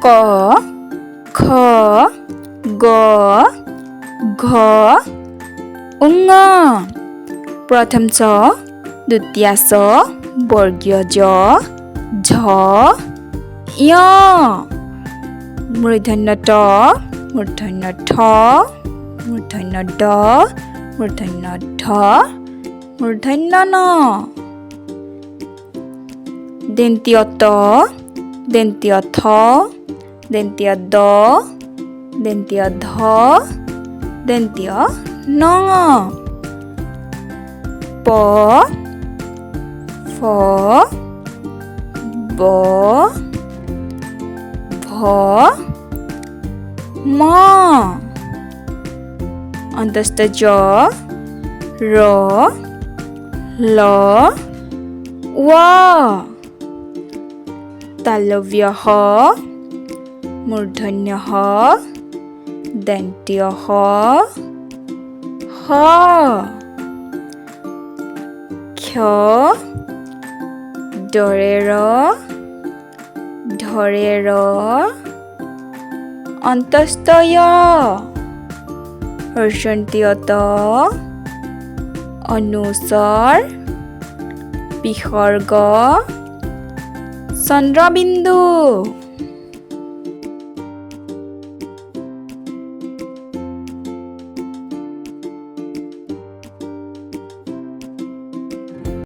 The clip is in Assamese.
খ গ ঘ ঙ প্ৰথম চ দ্বিতীয় চ বৰ্গীয় জ ঝ ঞ মূৰ্ধন্য ট মূৰ্ধন্য ঠ মূৰ্ধন্য ড মূৰ্ধন্য ঢ মূৰ্ধন্য ণ দন্ত্য ত দন্ত্য থ দন্ত্য দ দন্ত্য ধ দন্ত্য ন প ফ ব ভ ম অন্তস্থ জ ৰ ল ৱ তালব্য হ মূৰ্ধন্য হ দন্ত্য হ হ ক্ষ দৰে ৰ ধৰে ৰ অন্তস্থ য় হৰ্ষন্তীয় ত অনুস্বৰ বিসৰ্গ চন্দ্ৰবিন্দু